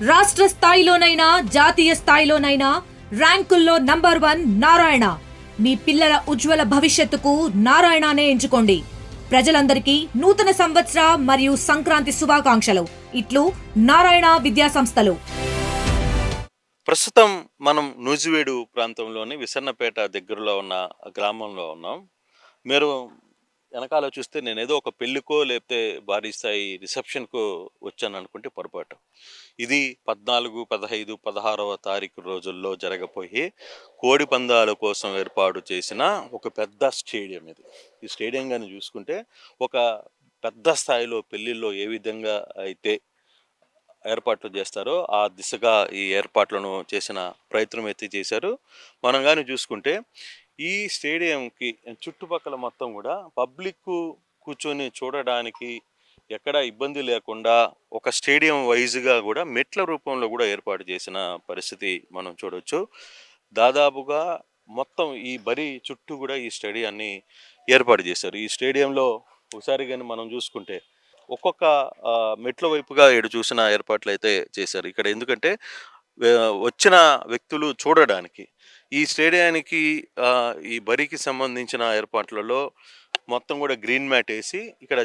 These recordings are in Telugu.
రాష్ట్ర స్థాయిలోనైనా జాతీయ స్థాయిలోనైనా ర్యాంకుల్లో నంబర్ 1 నారాయణ. మీ పిల్లల ఉజ్వల భవిష్యత్తుకు నారాయణనే ఎంచుకోండి. ప్రజలందరికీ నూతన సంవత్సర మరియు సంక్రాంతి శుభాకాంక్షలు. ఇట్లు నారాయణ విద్యా సంస్థలు. ప్రస్తుతం మనం నూజివేడు ప్రాంతంలోని విసన్నపేట దగ్గరలో ఉన్న గ్రామంలో ఉన్నాం. మీరు వెనకాల చూస్తే నేనేదో ఒక పెళ్ళికో లేకపోతే భారీ స్థాయి రిసెప్షన్కో వచ్చాను అనుకుంటే పొరపాటు. ఇది 14, 15, 16వ తారీఖు రోజుల్లో జరగబోయే కోడి పందాల కోసం ఏర్పాటు చేసిన ఒక పెద్ద స్టేడియం ఇది. ఈ స్టేడియం కానీ చూసుకుంటే ఒక పెద్ద స్థాయిలో పెళ్ళిళ్ళు ఏ విధంగా అయితే ఏర్పాట్లు చేస్తారో ఆ దిశగా ఈ ఏర్పాట్లను చేసిన ప్రయత్నం అయితే చేశారు. మనం కానీ చూసుకుంటే ఈ స్టేడియంకి చుట్టుపక్కల మొత్తం కూడా పబ్లిక్ కూర్చొని చూడడానికి ఎక్కడ ఇబ్బంది లేకుండా ఒక స్టేడియం వైజ్గా కూడా మెట్ల రూపంలో కూడా ఏర్పాటు చేసిన పరిస్థితి మనం చూడవచ్చు. దాదాపుగా మొత్తం ఈ బరి చుట్టూ కూడా ఈ స్టేడియాన్ని ఏర్పాటు చేశారు. ఈ స్టేడియంలో ఒకసారి కానీ మనం చూసుకుంటే ఒక్కొక్క మెట్ల వైపుగా ఏడు చూసిన ఏర్పాట్లు అయితే చేశారు ఇక్కడ. ఎందుకంటే వచ్చిన వ్యక్తులు చూడడానికి ఈ స్టేడియానికి ఈ బరికి సంబంధించిన ఏర్పాట్లలో మొత్తం కూడా గ్రీన్ మ్యాట్ వేసి ఇక్కడ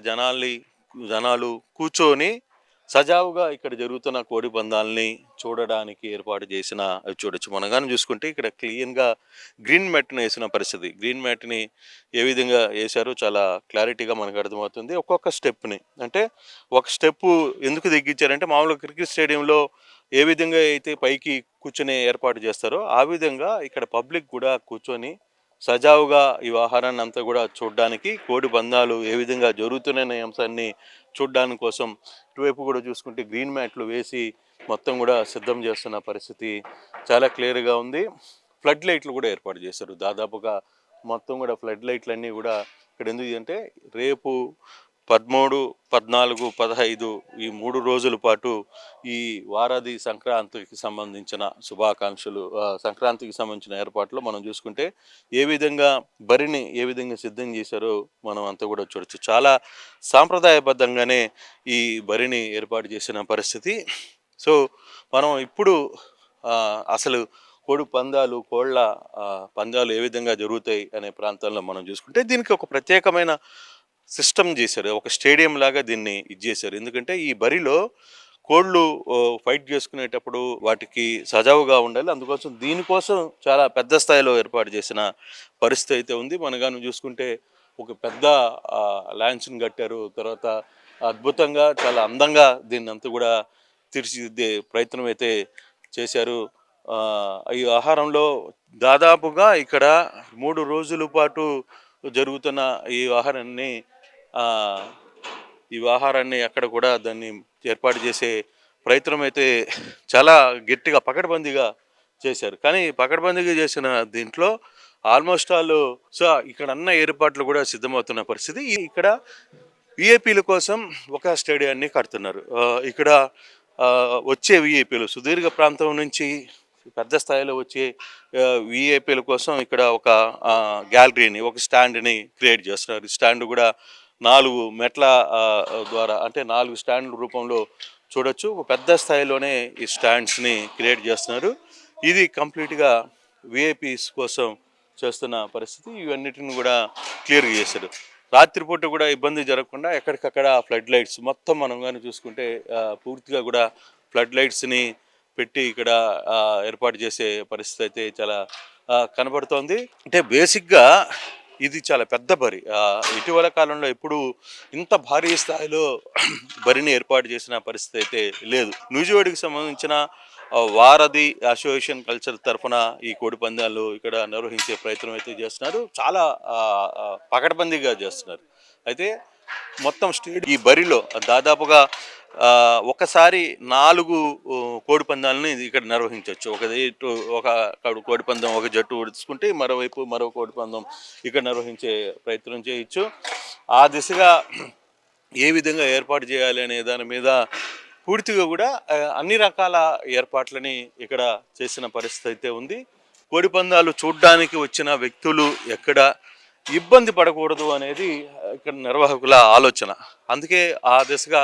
జనాలు కూర్చొని సజావుగా ఇక్కడ జరుగుతున్న కోడి పందాలని చూడడానికి ఏర్పాటు చేసిన చూడొచ్చు. మనం కానీ చూసుకుంటే ఇక్కడ క్లీన్గా గ్రీన్ మ్యాట్ని వేసిన పరిస్థితి. గ్రీన్ మ్యాట్ని ఏ విధంగా వేశారో చాలా క్లారిటీగా మనకు అర్థమవుతుంది. ఒక్కొక్క స్టెప్ని అంటే ఒక స్టెప్పు ఎందుకు తగ్గించారంటే మామూలుగా క్రికెట్ స్టేడియంలో ఏ విధంగా అయితే పైకి కూర్చొని ఏర్పాటు చేస్తారో ఆ విధంగా ఇక్కడ పబ్లిక్ కూడా కూర్చొని సజావుగా ఈ వ్యవహారాన్ని అంతా కూడా చూడడానికి కోడి పందాలు ఏ విధంగా జరుగుతున్న అంశాన్ని చూడడానికి కోసం ఇటువైపు కూడా చూసుకుంటే గ్రీన్ మ్యాట్లు వేసి మొత్తం కూడా సిద్ధం చేస్తున్న పరిస్థితి చాలా క్లియర్గా ఉంది. ఫ్లడ్ లైట్లు కూడా ఏర్పాటు చేశారు. దాదాపుగా మొత్తం కూడా ఫ్లడ్ లైట్లన్నీ కూడా ఇక్కడ ఎందుకు అంటే రేపు 13, 14, 15 ఈ 3 రోజుల పాటు ఈ వారాది సంక్రాంతికి సంబంధించిన శుభాకాంక్షలు, సంక్రాంతికి సంబంధించిన ఏర్పాట్లు మనం చూసుకుంటే ఏ విధంగా బరిని ఏ విధంగా సిద్ధం చేశారో మనం అంతా కూడా చూడొచ్చు. చాలా సాంప్రదాయబద్ధంగానే ఈ బరిని ఏర్పాటు చేసిన పరిస్థితి. సో మనం ఇప్పుడు అసలు కోడి పందాలు, కోళ్ళ పందాలు ఏ విధంగా జరుగుతాయి అనే ప్రాంతంలో మనం చూసుకుంటే దీనికి ఒక ప్రత్యేకమైన సిస్టమ్ చేశారు. ఒక స్టేడియం లాగా దీన్ని చేశారు. ఎందుకంటే ఈ బరిలో కోళ్ళు ఫైట్ చేసుకునేటప్పుడు వాటికి సజావుగా ఉండాలి. అందుకోసం దీనికోసం చాలా పెద్ద స్థాయిలో ఏర్పాటు చేసిన పరిస్థితి అయితే ఉంది. మనగాను చూసుకుంటే ఒక పెద్ద లాంచ్ని కట్టారు. తర్వాత అద్భుతంగా చాలా అందంగా దీన్ని అంతా కూడా తీర్చిదిద్దే ప్రయత్నం అయితే చేశారు. ఈ ఆహారంలో దాదాపుగా ఇక్కడ 3 రోజుల పాటు జరుగుతున్న ఈ వ్యవహారాన్ని అక్కడ కూడా దాన్ని ఏర్పాటు చేసే ప్రయత్నం అయితే చాలా గట్టిగా పకడ్బందీగా చేశారు. కానీ పకడ్బందీగా చేసిన దీంట్లో ఆల్మోస్ట్ ఆల్ ఇక్కడ అన్న ఏర్పాట్లు కూడా సిద్ధమవుతున్న పరిస్థితి. ఇక్కడ విఐపీల కోసం ఒక స్టేడియాన్ని కడుతున్నారు. ఇక్కడ వచ్చే విఐపీలు సుదీర్ఘ ప్రాంతం నుంచి పెద్ద స్థాయిలో వచ్చే విఐపీల కోసం ఇక్కడ ఒక గ్యాలరీని, ఒక స్టాండ్ని క్రియేట్ చేస్తున్నారు. స్టాండ్ కూడా 4 మెట్ల ద్వారా అంటే 4 స్టాండ్ల రూపంలో చూడొచ్చు. పెద్ద స్థాయిలోనే ఈ స్టాండ్స్ని క్రియేట్ చేస్తున్నారు. ఇది కంప్లీట్గా విఐపీస్ కోసం చేస్తున్న పరిస్థితి. ఇవన్నిటిని కూడా క్లియర్గా చేశారు. రాత్రిపూట కూడా ఇబ్బంది జరగకుండా ఎక్కడికక్కడ ఫ్లడ్ లైట్స్ మొత్తం మనం కానీ చూసుకుంటే పూర్తిగా కూడా ఫ్లడ్ లైట్స్ని పెట్టి ఇక్కడ ఏర్పాటు చేసే పరిస్థితి అయితే చాలా కనబడుతోంది. అంటే బేసిక్గా ఇది చాలా పెద్ద బరి. ఇటీవల కాలంలో ఎప్పుడు ఇంత భారీ స్థాయిలో బరిని ఏర్పాటు చేసిన పరిస్థితి అయితే లేదు. నూజివేడుకి సంబంధించిన వారధి అసోసియేషన్ కల్చర్ తరఫున ఈ కోడి పందాలు ఇక్కడ నిర్వహించే ప్రయత్నం అయితే చేస్తున్నారు. చాలా పకడ్బందీగా చేస్తున్నారు. అయితే మొత్తం ఈ బరిలో దాదాపుగా ఒకసారి 4 కోడి పందాలని ఇక్కడ నిర్వహించవచ్చు. ఒక కోడి పందం ఒక జట్టు తీసుకుంటే మరోవైపు మరో కోడి పందం ఇక్కడ నిర్వహించే ప్రయత్నం చేయొచ్చు. ఆ దిశగా ఏ విధంగా ఏర్పాటు చేయాలి అనే దాని మీద పూర్తిగా కూడా అన్ని రకాల ఏర్పాట్లని ఇక్కడ చేసిన పరిస్థితి అయితే ఉంది. కోడి పందాలు చూడడానికి వచ్చిన వ్యక్తులు ఎక్కడ ఇబ్బంది పడకూడదు అనేది ఇక్కడ నిర్వాహకుల ఆలోచన. అందుకే ఆ దిశగా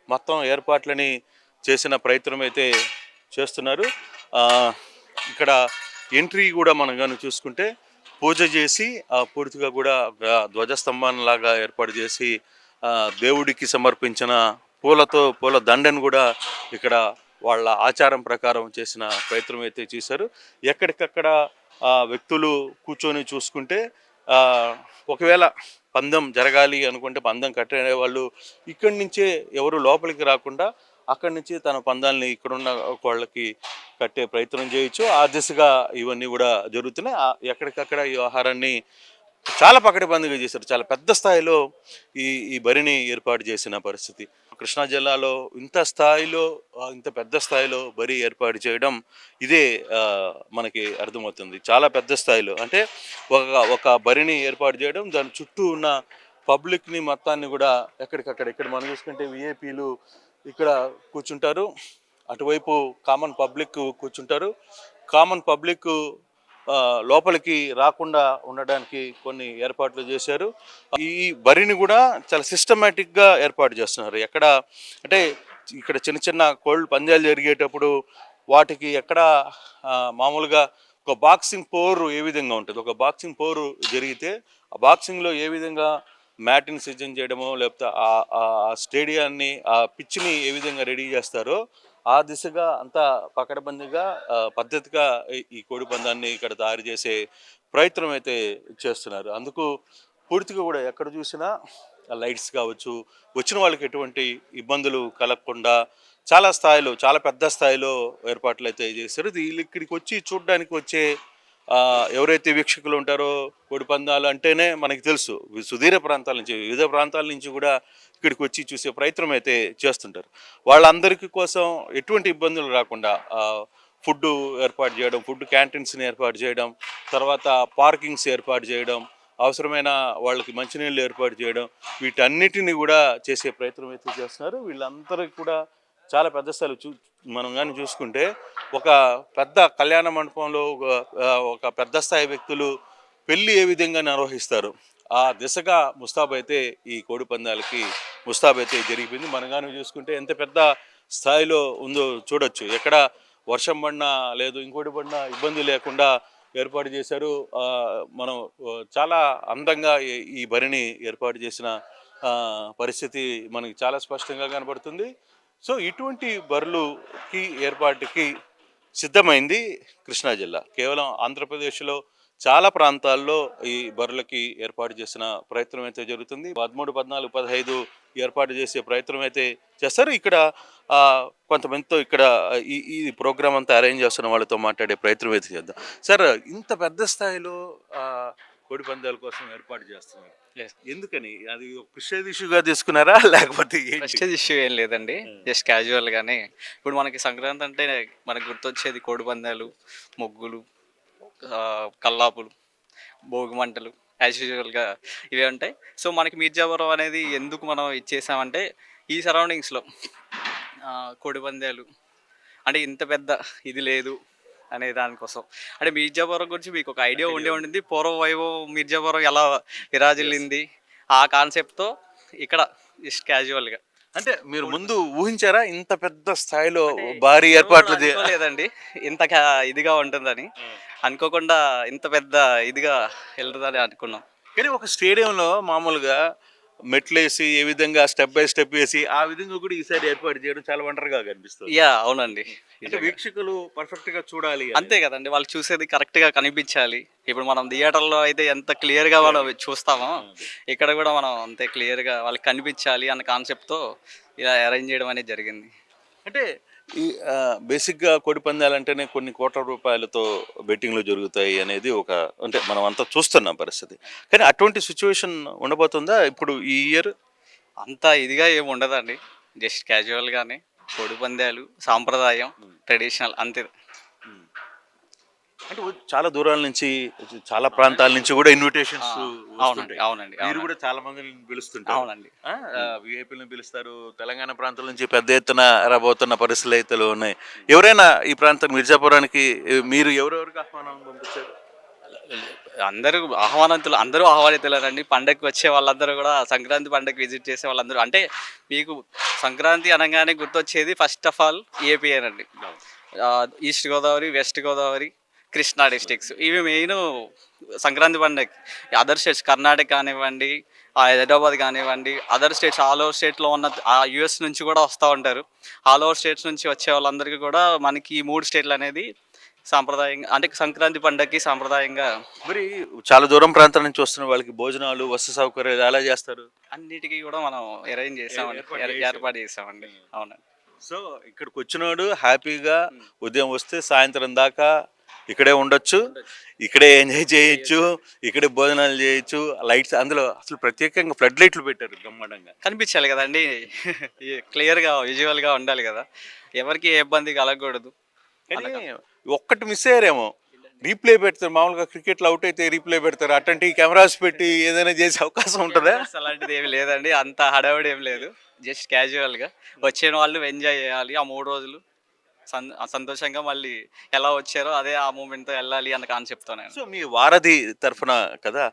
మొత్తం ఏర్పాట్లని చేసిన ప్రయత్నం అయితే చేస్తున్నారు. ఆ, ఇక్కడ ఎంట్రీ కూడా మనం కానీ చూసుకుంటే పూజ చేసి పూర్తిగా కూడా ఒక ధ్వజస్తంభంలాగా ఏర్పాటు చేసి ఆ, దేవుడికి సమర్పించిన పూల దండను కూడా ఇక్కడ వాళ్ళ ఆచారం ప్రకారం చేసిన ప్రయత్నం అయితే చేశారు. ఎక్కడికక్కడ వ్యక్తులు కూర్చొని చూసుకుంటే ఆ, ఒకవేళ పందెం జరగాలి అనుకుంటే పందెం కట్టే వాళ్ళు ఇక్కడి నుంచే ఎవరు లోపలికి రాకుండా అక్కడి నుంచి తన పందాలని ఇక్కడున్న వాళ్ళకి కట్టే ప్రయత్నం చేయొచ్చు. ఆ దిశగా ఇవన్నీ కూడా జరుగుతున్నాయి. ఎక్కడికక్కడ ఈ వ్యవహారాన్ని చాలా పకడ్బందీగా చేశారు. చాలా పెద్ద స్థాయిలో ఈ ఈ బరిని ఏర్పాటు చేసిన పరిస్థితి. కృష్ణా జిల్లాలో ఇంత స్థాయిలో ఇంత పెద్ద స్థాయిలో బరి ఏర్పాటు చేయడం ఇదే మనకి అర్థమవుతుంది. చాలా పెద్ద స్థాయిలో అంటే ఒక ఒక బరిని ఏర్పాటు చేయడం, దాని చుట్టూ ఉన్న పబ్లిక్ని మొత్తాన్ని కూడా ఎక్కడికక్కడ ఇక్కడ మనం చూసుకుంటే విఐపీలు ఇక్కడ కూర్చుంటారు, అటువైపు కామన్ పబ్లిక్ కూర్చుంటారు. కామన్ పబ్లిక్ లోపలికి రాకుండా ఉండడానికి కొన్ని ఏర్పాట్లు చేశారు. ఈ బరిని కూడా చాలా సిస్టమేటిక్గా ఏర్పాటు చేస్తున్నారు. ఎక్కడ అంటే ఇక్కడ చిన్న చిన్న కోళ్ళు పందాలు జరిగేటప్పుడు వాటికి ఎక్కడ మామూలుగా ఒక బాక్సింగ్ పోరు ఏ విధంగా ఉంటుంది, ఒక బాక్సింగ్ పోరు జరిగితే ఆ బాక్సింగ్లో ఏ విధంగా మ్యాట్ని సిద్ధం చేయడమో లేకపోతే ఆ స్టేడియాన్ని ఆ పిచ్ని ఏ విధంగా రెడీ చేస్తారో ఆ దిశగా అంతా పకడ్బందీగా పద్ధతిగా ఈ కోడి పందాన్ని ఇక్కడ తయారు చేసే ప్రయత్నం అయితే చేస్తున్నారు. అందుకు పూర్తిగా కూడా ఎక్కడ చూసినా లైట్స్ కావచ్చు, వచ్చిన వాళ్ళకి ఎటువంటి ఇబ్బందులు కలగకుండా చాలా స్థాయిలో చాలా పెద్ద స్థాయిలో ఏర్పాట్లు అయితే చేశారు. వీళ్ళు ఇక్కడికి వచ్చి చూడడానికి వచ్చే ఎవరైతే వీక్షకులు ఉంటారో కోడి పందాలు అంటేనే మనకి తెలుసు సుదూర ప్రాంతాల నుంచి వివిధ ప్రాంతాల నుంచి కూడా ఇక్కడికి వచ్చి చూసే ప్రయత్నం అయితే చేస్తుంటారు. వాళ్ళందరికీ కోసం ఎటువంటి ఇబ్బందులు రాకుండా ఫుడ్ ఏర్పాటు చేయడం, ఫుడ్ క్యాంటీన్స్ని ఏర్పాటు చేయడం, తర్వాత పార్కింగ్స్ ఏర్పాటు చేయడం, అవసరమైన వాళ్ళకి మంచినీళ్ళు ఏర్పాటు చేయడం, వీటన్నిటిని కూడా చేసే ప్రయత్నం అయితే చేస్తున్నారు. వీళ్ళందరికీ కూడా చాలా పెద్ద స్థాయిలో మనం కానీ చూసుకుంటే ఒక పెద్ద కళ్యాణ మండపంలో ఒక పెద్ద స్థాయి వ్యక్తులు పెళ్ళి ఏ విధంగా నిర్వహిస్తారు ఆ దిశగా ముస్తాబైతే ఈ కోడి పందాలకి ముస్తాబైతే జరిగిపోయింది. మనం కానీ చూసుకుంటే ఎంత పెద్ద స్థాయిలో ఉందో చూడొచ్చు. ఎక్కడ వర్షం పడినా లేదు ఇంకోటి పడినా ఇబ్బంది లేకుండా ఏర్పాటు చేశారు. మనం చాలా అందంగా ఈ బరిని ఏర్పాటు చేసిన పరిస్థితి మనకి చాలా స్పష్టంగా కనబడుతుంది. సో ఇటువంటి బరులుకి ఏర్పాటుకి సిద్ధమైంది కృష్ణా జిల్లా. కేవలం ఆంధ్రప్రదేశ్లో చాలా ప్రాంతాల్లో ఈ బరులకి ఏర్పాటు చేసిన ప్రయత్నం అయితే జరుగుతుంది. 13, 14, 15 ఏర్పాటు చేసే ప్రయత్నం అయితే చేస్తారు. ఇక్కడ కొంతమందితో ఇక్కడ ఈ ప్రోగ్రామ్ అంతా అరేంజ్ చేస్తున్న వాళ్ళతో మాట్లాడే ప్రయత్నం అయితే చేద్దాం. సార్, ఇంత పెద్ద స్థాయిలో కోడి పందాల కోసం ఏర్పాటు చేస్తున్నారు, ఎందుకని? అది ప్రెస్టేజ్ ఇష్యూగా తీసుకున్నారా లేకపోతే ప్రెస్టేజ్ ఇష్యూ ఏం లేదండి, జస్ట్ క్యాజువల్ గానే. ఇప్పుడు మనకి సంక్రాంతి అంటే మనకు గుర్తొచ్చేది కోడి పందాలు, ముగ్గులు, కల్లాపులు, భోగి మంటలు, యాజ్ యూజువల్గా ఇవే ఉంటాయి. సో మనకి మీర్జాపురం అనేది ఎందుకు మనం ఇచ్చేసామంటే ఈ సరౌండింగ్స్లో కోడి పందాలు అంటే ఇంత పెద్ద ఇది లేదు అనే దానికోసం. అంటే మీర్జాపురం గురించి మీకు ఒక ఐడియా ఉండింది, పూర్వ వైభవం మీర్జాపురం ఎలా విరాజిల్లింది ఆ కాన్సెప్ట్తో ఇక్కడ జస్ట్ క్యాజువల్గా. అంటే మీరు ముందు ఊహించారా ఇంత పెద్ద స్థాయిలో భారీ ఏర్పాట్లు? లేదండి, ఇంత ఇదిగా ఉంటుందని అనుకోకుండా ఇంత పెద్ద ఇదిగా వెళ్తుందని అనుకున్నాం. కానీ ఒక స్టేడియంలో మామూలుగా మెట్లేసి ఏ విధంగా స్టెప్ బై స్టెప్ వేసి ఆ విధంగా కూడా ఈసారి ఏర్పాటు చేయడం చాలా వండర్గా కనిపిస్తుంది. అవునండి, అంటే వీక్షకులు పర్ఫెక్ట్ గా చూడాలి, అంతే కదండి, వాళ్ళు చూసేది కరెక్ట్ గా కనిపించాలి. ఇప్పుడు మనం థియేటర్లో అయితే ఎంత క్లియర్ గా మనం చూస్తామో ఇక్కడ కూడా మనం అంతే క్లియర్ గా వాళ్ళకి కనిపించాలి అన్న కాన్సెప్ట్ తో ఇలా అరేంజ్ చేయడం అనేది జరిగింది. అంటే ఈ బేసిక్గా కోడి పందాలు అంటేనే కొన్ని కోట్ల రూపాయలతో బెట్టింగ్లు జరుగుతాయి అనేది ఒక అంటే మనం అంతా చూస్తున్నాం పరిస్థితి. కానీ అటువంటి సిచ్యువేషన్ ఉండబోతుందా ఇప్పుడు ఈ ఇయర్? అంత ఇదిగా ఏమి ఉండదండి, జస్ట్ క్యాజువల్గానే కోడి పందాలు సాంప్రదాయం ట్రెడిషనల్ అంతే. అంటే చాలా దూరాల నుంచి చాలా ప్రాంతాల నుంచి కూడా ఇన్విటేషన్స్. అవునండి, మీరు కూడా చాలా మందిని పిలుస్తుంటారు. అవునండి, విఐపీలను పిలుస్తారు. తెలంగాణ ప్రాంతం నుంచి పెద్ద ఎత్తున రాబోతున్న పరిస్థితులు అయితే ఉన్నాయి. ఎవరైనా ఈ ప్రాంతం మిర్జాపురానికి మీరు ఎవరెవరికి ఆహ్వానం పంపించారు? అందరూ ఆహ్వానితులు, అందరూ ఆహ్వానితులేనండి. పండగకి వచ్చే వాళ్ళందరూ కూడా సంక్రాంతి పండగకి విజిట్ చేసే వాళ్ళందరూ అంటే మీకు సంక్రాంతి అనగానే గుర్తొచ్చేది ఫస్ట్ ఆఫ్ ఆల్ ఏపీయేనండి. East Godavari, west Godavari, Krishna districts ఇవి మెయిన్ సంక్రాంతి పండగకి. అదర్ స్టేట్స్ కర్ణాటక కానివ్వండి, హైదరాబాద్ కానివ్వండి, అదర్ స్టేట్స్ ఆల్ ఓవర్ స్టేట్లో ఉన్న యూఎస్ నుంచి కూడా వస్తూ ఉంటారు. ఆల్ ఓవర్ స్టేట్స్ నుంచి వచ్చే వాళ్ళందరికీ కూడా మనకి ఈ 3 స్టేట్లు అనేది సాంప్రదాయంగా అంటే సంక్రాంతి పండగకి సాంప్రదాయంగా మరి చాలా దూరం ప్రాంతాల నుంచి వస్తున్న వాళ్ళకి భోజనాలు, వసతి సౌకర్యాలు ఎలా చేస్తారు? అన్నిటికీ కూడా మనం అరేంజ్ చేసామండి, ఏర్పాటు చేసామండి. అవునండి. సో ఇక్కడికి వచ్చినోడు హ్యాపీగా ఉదయం వస్తే సాయంత్రం దాకా ఇక్కడే ఉండొచ్చు, ఇక్కడే ఎంజాయ్ చేయొచ్చు, ఇక్కడే భోజనాలు చేయొచ్చు. లైట్స్ అందులో అసలు ప్రత్యేకంగా ఫ్లడ్ లైట్లు పెట్టారు బ్రహ్మాండంగా. కనిపించాలి కదండి, క్లియర్గా విజువల్గా ఉండాలి కదా, ఎవరికి ఏ ఇబ్బంది కలగకూడదు. కానీ ఒక్కటి మిస్ అయ్యారేమో, రీప్లే పెడతారు. మామూలుగా క్రికెట్లో అవుట్ అయితే రీప్లే పెడతారు, అట్లాంటి కెమెరాస్ పెట్టి ఏదైనా చేసే అవకాశం ఉంటుందా? అలాంటిది ఏమి లేదండి, అంత హడావిడి ఏం లేదు. జస్ట్ క్యాజువల్గా వచ్చిన వాళ్ళు ఎంజాయ్ చేయాలి ఆ 3 రోజులు సంతోషంగా, మళ్ళీ ఎలా వచ్చారో అదే ఆ మూమెంట్తో వెళ్ళాలి అన్న కాన్సెప్ట్తో నేను. సో మీ వారధి తరఫున కదా,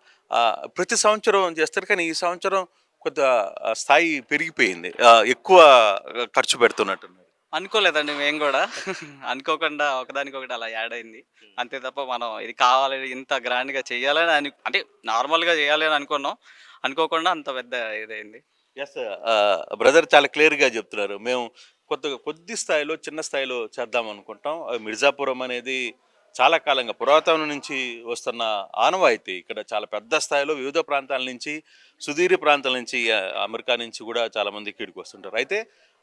ప్రతి సంవత్సరం చేస్తారు, కానీ ఈ సంవత్సరం కొంత స్థాయి పెరిగిపోయింది, ఎక్కువ ఖర్చు పెడుతున్నట్టున్నారు. అనుకోలేదండి మేము కూడా అనుకోకుండా ఒకదానికొకటి అలా యాడ్ అయింది అంతే తప్ప, మనం ఇది కావాలి ఇంత గ్రాండ్గా చేయాలని అంటే నార్మల్గా చేయాలి అని అనుకున్నాం, అనుకోకుండా అంత పెద్ద ఇదైంది. ఎస్, బ్రదర్ చాలా క్లియర్గా చెప్తున్నారు. మేము కొద్ది స్థాయిలో, చిన్న స్థాయిలో చేద్దాం అనుకుంటాం. మిర్జాపురం అనేది చాలా కాలంగా పురాతనం నుంచి వస్తున్న ఆనవాయితీ. ఇక్కడ చాలా పెద్ద స్థాయిలో వివిధ ప్రాంతాల నుంచి, సుదూర ప్రాంతాల నుంచి, అమెరికా నుంచి కూడా చాలామంది ఇక్కడికి వస్తుంటారు. అయితే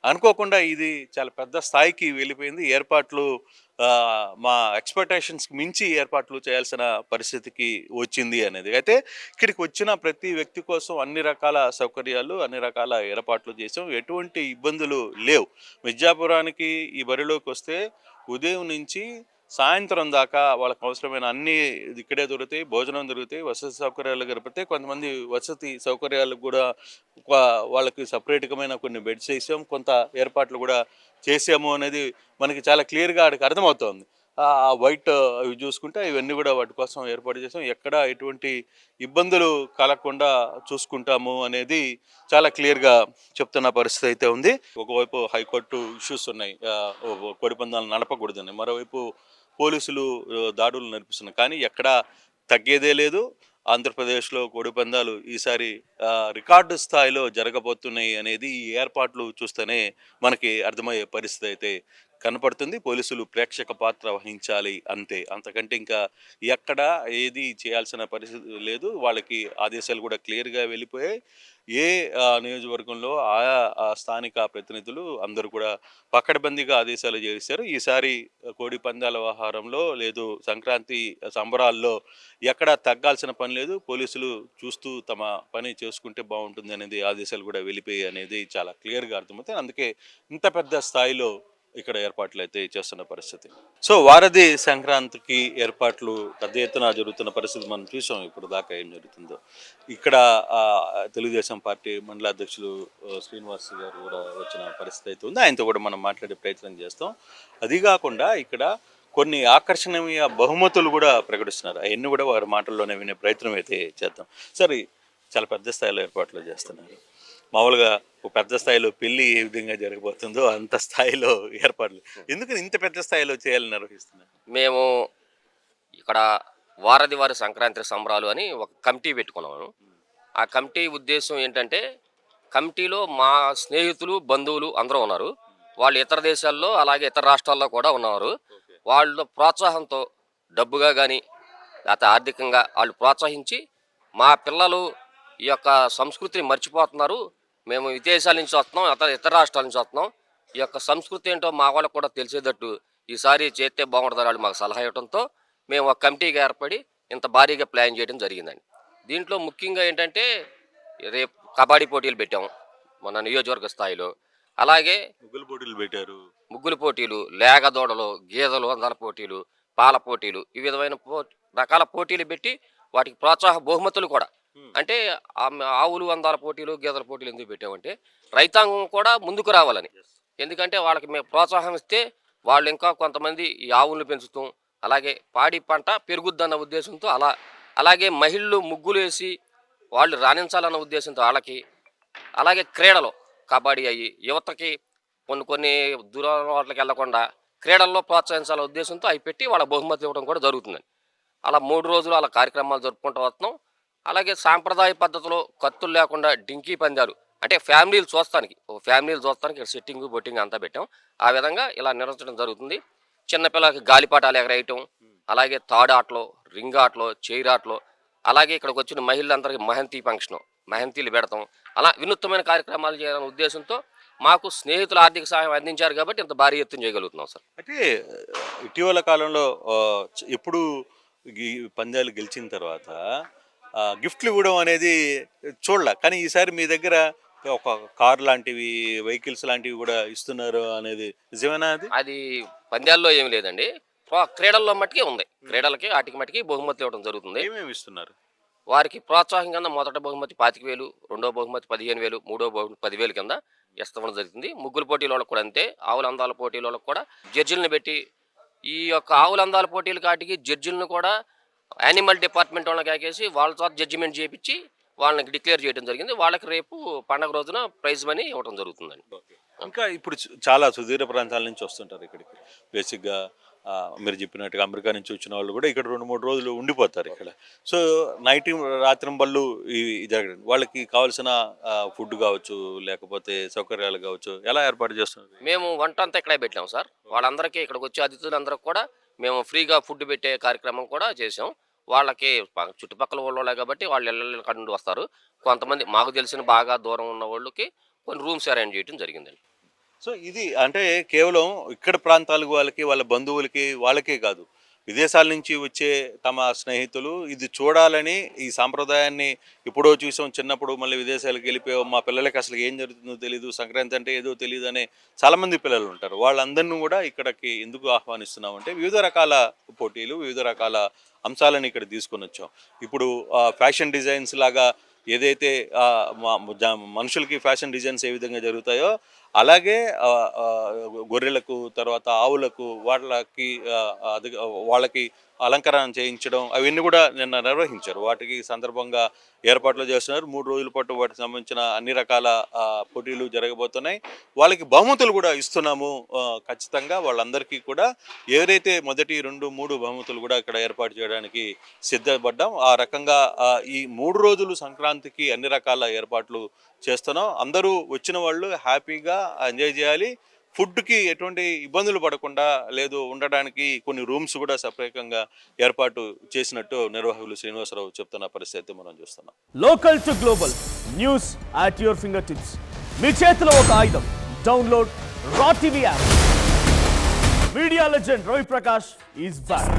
అనుకోకుండా ఇది చాలా పెద్ద స్థాయికి వెళ్ళిపోయింది. ఏర్పాట్లు మా ఎక్స్పెక్టేషన్స్కి మించి ఏర్పాట్లు చేయాల్సిన పరిస్థితికి వచ్చింది అనేది. అయితే ఇక్కడికి వచ్చిన ప్రతి వ్యక్తి కోసం అన్ని రకాల సౌకర్యాలు, అన్ని రకాల ఏర్పాట్లు చేసాం. ఎటువంటి ఇబ్బందులు లేవు. మిర్జాపురానికి ఈ బరిలోకి వస్తే ఉదయం నుంచి సాయంత్రం దాకా వాళ్ళకి అవసరమైన అన్ని ఇక్కడే దొరుకుతాయి. భోజనం దొరుకుతాయి, వసతి సౌకర్యాలు దొరుకుతాయి. కొంతమంది వసతి సౌకర్యాలకు కూడా వాళ్ళకి సపరేట్మైన కొన్ని బెడ్స్ వేసాం, కొంత ఏర్పాట్లు కూడా చేసాము అనేది మనకి చాలా క్లియర్గా ఆడికి అర్థమవుతోంది. ఆ వైట్ అవి చూసుకుంటే ఇవన్నీ కూడా వాటి కోసం ఏర్పాటు చేసాం. ఎక్కడ ఎటువంటి ఇబ్బందులు కలగకుండా చూసుకుంటాము అనేది చాలా క్లియర్గా చెప్తున్న పరిస్థితి అయితే ఉంది. ఒకవైపు హైకోర్టు ఇష్యూస్ ఉన్నాయి, కోడిపందాలు నడపకూడదని, మరోవైపు పోలీసులు దాడులు నడిపిస్తున్నారు. కానీ ఎక్కడా తగ్గేదే లేదు. ఆంధ్రప్రదేశ్లో కోడిపందాలు ఈసారి రికార్డు స్థాయిలో జరగబోతున్నాయి అనేది ఈ ఏర్పాట్లు చూస్తేనే మనకి అర్థమయ్యే పరిస్థితి అయితే కనపడుతుంది. పోలీసులు ప్రేక్షక పాత్ర వహించాలి అంతే, అంతకంటే ఇంకా ఎక్కడ ఏది చేయాల్సిన పరిస్థితి లేదు. వాళ్ళకి ఆదేశాలు కూడా క్లియర్గా వెళ్ళిపోయాయి. ఏ నియోజకవర్గంలో ఆయా స్థానిక ప్రతినిధులు అందరూ కూడా పకడ్బందీగా ఆదేశాలు చేశారు. ఈసారి కోడి పందాల వ్యవహారంలో లేదు, సంక్రాంతి సంబరాల్లో ఎక్కడ తగ్గాల్సిన పని లేదు. పోలీసులు చూస్తూ తమ పని చేసుకుంటే బాగుంటుంది అనేది ఆదేశాలు కూడా వెళ్ళిపోయి అనేది చాలా క్లియర్గా అర్థమవుతుంది. అందుకే ఇంత పెద్ద స్థాయిలో ఇక్కడ ఏర్పాట్లు అయితే చేస్తున్న పరిస్థితి. సో వారధి సంక్రాంతికి ఏర్పాట్లు పెద్ద ఎత్తున జరుగుతున్న పరిస్థితి మనం చూసాం. ఇప్పుడు దాకా ఏం జరుగుతుందో ఇక్కడ తెలుగుదేశం పార్టీ మండల అధ్యక్షులు శ్రీనివాస్ గారు కూడా వచ్చిన పరిస్థితి అయితే ఉంది. ఆయనతో కూడా మనం మాట్లాడే ప్రయత్నం చేస్తాం. అది కాకుండా ఇక్కడ కొన్ని ఆకర్షణీయ బహుమతులు కూడా ప్రకటిస్తున్నారు. అవన్నీ కూడా వారి మాటల్లోనే వినే ప్రయత్నం అయితే చేద్దాం. సరే, చాలా పెద్ద స్థాయిలో ఏర్పాట్లు చేస్తున్నారు. మామూలుగా ఒక పెద్ద స్థాయిలో పెళ్లి ఏ విధంగా జరగబోతుందో అంత స్థాయిలో ఏర్పాట్లు ఎందుకని ఇంత పెద్ద స్థాయిలో చేయాలని నిర్వహిస్తున్నారు? మేము ఇక్కడ వారధి వారి సంక్రాంతి సంబరాలు అని ఒక కమిటీ పెట్టుకున్నాము. ఆ కమిటీ ఉద్దేశం ఏంటంటే, కమిటీలో మా స్నేహితులు, బంధువులు అందరూ ఉన్నారు. వాళ్ళు ఇతర దేశాల్లో అలాగే ఇతర రాష్ట్రాల్లో కూడా ఉన్నారు. వాళ్ళ ప్రోత్సాహంతో డబ్బుగా కానీ లేకపోతే ఆర్థికంగా వాళ్ళు ప్రోత్సహించి, మా పిల్లలు ఈ యొక్క సంస్కృతిని మర్చిపోతున్నారు, మేము విదేశాల నుంచి వస్తున్నాం, ఇతర రాష్ట్రాల నుంచి వస్తున్నాం, ఈ యొక్క సంస్కృతి ఏంటో మా వాళ్ళకు కూడా తెలిసేటట్టు ఈసారి చేస్తే బాగుంటుంది వాళ్ళు మాకు సలహా ఇవ్వడంతో మేము ఒక కమిటీగా ఏర్పడి ఇంత భారీగా ప్లాన్ చేయడం జరిగిందండి. దీంట్లో ముఖ్యంగా ఏంటంటే, రేపు కబడ్డీ పోటీలు పెట్టాము మన నియోజకవర్గ స్థాయిలో. అలాగే ముగ్గులు పోటీలు పెట్టారు, ముగ్గులు పోటీలు, లేగదోడలు, గేదెలు అందాల పోటీలు, పాల పోటీలు, ఈ విధమైన రకాల పోటీలు పెట్టి వాటికి ప్రోత్సాహ బహుమతులు కూడా, అంటే ఆవులు అందాల పోటీలు, గేదెల పోటీలు ఎందుకు పెట్టామంటే రైతాంగం కూడా ముందుకు రావాలని. ఎందుకంటే వాళ్ళకి మేము ప్రోత్సాహం ఇస్తే వాళ్ళు ఇంకా కొంతమంది ఈ ఆవులను పెంచుతాం, అలాగే పాడి పంట పెరుగుద్దన్న ఉద్దేశంతో అలా అలాగే మహిళలు ముగ్గులు వేసి వాళ్ళు రాణించాలన్న ఉద్దేశంతో వాళ్ళకి, అలాగే క్రీడలు కబడ్డీ అయ్యి యువతకి కొన్ని దూరం వాటికి వెళ్లకుండా క్రీడల్లో ప్రోత్సహించాలనే ఉద్దేశంతో అవి పెట్టి వాళ్ళ బహుమతి ఇవ్వడం కూడా జరుగుతుందండి. అలా 3 రోజులు అలా కార్యక్రమాలు జరుపుకుంటూ వస్తున్నాం. అలాగే సాంప్రదాయ పద్ధతిలో కత్తులు లేకుండా డింకీ పందాలు, అంటే ఫ్యామిలీలు చూస్తానికి ఇక్కడ సెట్టింగ్ బొట్టింగ్ అంతా పెట్టాం. ఆ విధంగా ఇలా నిర్వహించడం జరుగుతుంది. చిన్నపిల్లలకి గాలిపాటాలు ఎగరేయటం, అలాగే తాడు ఆటలు, రింగ్ ఆటలు, చైర్ ఆటలు, అలాగే ఇక్కడికి వచ్చిన మహిళలందరికీ మెహంతీలు పెడతాం. అలా వినూత్నమైన కార్యక్రమాలు చేయాలనే ఉద్దేశంతో మాకు స్నేహితులు ఆర్థిక సహాయం అందించారు కాబట్టి ఇంత భారీ ఎత్తున చేయగలుగుతున్నాం సార్. అంటే ఇటీవల కాలంలో ఎప్పుడు ఈ పందాలు గెలిచిన తర్వాత గిఫ్ట్లు ఇవ్వడం అనేది చూడలే, కానీ ఈసారి మీ దగ్గర ఒక కార్ లాంటివి, వెహికల్స్ లాంటివి కూడా ఇస్తున్నారు అనేది నిజమేనా? అది పందాల్లో ఏమి లేదండి, క్రీడల్లో మట్టుకే ఉంది. క్రీడలకి వాటికి మట్టుకి బహుమతులు ఇవ్వడం జరుగుతుంది. ఏమేమి ఇస్తున్నారు? వారికి ప్రోత్సాహం కింద మొదటి బహుమతి 25,000, రెండో బహుమతి 15,000, మూడో బహుమతి 10,000 కింద ఇస్తామని జరుగుతుంది. ముగ్గుల పోటీల వాళ్ళకి కూడా అంతే. ఆవుల అందాల పోటీల వాళ్ళకి కూడా జడ్జిలను పెట్టి, ఈ యొక్క ఆవుల అందాల పోటీల కాటికి జడ్జిలను కూడా యానిమల్ డిపార్ట్మెంట్ వాళ్ళకి కాకేసి వాళ్ళతో జడ్జిమెంట్ చేయించి వాళ్ళకి డిక్లేర్ చేయడం జరిగింది. వాళ్ళకి రేపు పండగ రోజున ప్రైజ్ మనీ ఇవ్వడం జరుగుతుందండి. ఇంకా ఇప్పుడు చాలా సుదూర ప్రాంతాల నుంచి వస్తుంటారు ఇక్కడికి. బేసిక్గా మీరు చెప్పినట్టుగా అమెరికా నుంచి వచ్చిన వాళ్ళు కూడా ఇక్కడ 2-3 రోజులు ఉండిపోతారు ఇక్కడ. సో రాత్రింబళ్ళు ఇవి జరగడం, వాళ్ళకి కావాల్సిన ఫుడ్ కావచ్చు, లేకపోతే సౌకర్యాలు కావచ్చు, ఎలా ఏర్పాటు చేస్తున్నారు? మేము వంట అంతా ఇక్కడే పెట్టాం సార్. వాళ్ళందరికీ ఇక్కడికి వచ్చే అతిథులందరికీ కూడా మేము ఫ్రీగా ఫుడ్ పెట్టే కార్యక్రమం కూడా చేసాం. వాళ్ళకి చుట్టుపక్కల వాళ్ళే కాబట్టి వాళ్ళు ఇళ్ళ కాడ నుండి వస్తారు. కొంతమంది మాకు తెలిసిన బాగా దూరం ఉన్న వాళ్ళకి కొన్ని రూమ్స్ అరేంజ్ చేయడం జరిగిందండి. సో ఇది అంటే కేవలం ఇక్కడ ప్రాంతాల వాళ్ళకి, వాళ్ళ బంధువులకి, వాళ్ళకే కాదు, విదేశాల నుంచి వచ్చే తమ స్నేహితులు ఇది చూడాలని, ఈ సాంప్రదాయాన్ని ఎప్పుడో చూసాం చిన్నప్పుడు, మళ్ళీ విదేశాలకు వెళ్ళిపోయాం, మా పిల్లలకి అసలు ఏం జరుగుతుందో తెలియదు, సంక్రాంతి అంటే ఏదో తెలియదు అనే చాలామంది పిల్లలు ఉంటారు. వాళ్ళందరినీ కూడా ఇక్కడికి ఎందుకు ఆహ్వానిస్తున్నామంటే వివిధ రకాల పోటీలు, వివిధ రకాల అంశాలను ఇక్కడ తీసుకొని వచ్చాం. ఇప్పుడు ఫ్యాషన్ డిజైన్స్ లాగా ఏదైతే మనుషులకి ఫ్యాషన్ డిజైన్స్ ఏ విధంగా జరుగుతాయో, అలాగే గొర్రెలకు, తర్వాత ఆవులకు, వాళ్ళకి అలంకరణ చేయించడం, అవన్నీ కూడా నిన్న నిర్వహించారు. వాటికి సందర్భంగా ఏర్పాట్లు చేస్తున్నారు. 3 రోజుల పాటు వాటికి సంబంధించిన అన్ని రకాల పోటీలు జరగబోతున్నాయి. వాళ్ళకి బహుమతులు కూడా ఇస్తున్నాము. ఖచ్చితంగా వాళ్ళందరికీ కూడా ఎవరైతే మొదటి 2-3 బహుమతులు కూడా ఇక్కడ ఏర్పాటు చేయడానికి సిద్ధపడ్డాం. ఆ రకంగా ఈ 3 రోజులు సంక్రాంతికి అన్ని రకాల ఏర్పాట్లు చేస్తున్నాం. అందరూ వచ్చిన వాళ్ళు హ్యాపీగా ఎంజాయ్ చేయాలి. ఫుడ్కి ఎటువంటి ఇబ్బందులు పడకుండా, లేదు ఉండడానికి కొన్ని రూమ్స్ కూడా సపరేకంగా ఏర్పాటు చేసినట్టు నిర్వాహకులు శ్రీనివాసరావు చెప్తున్న పరిస్థితి మనం చూస్తున్నాం. Local to global news at your fingertips. మీ చేతిలో ఒక ఆయుధం. Download Raw TV app. Media legend Ravi Prakash is back.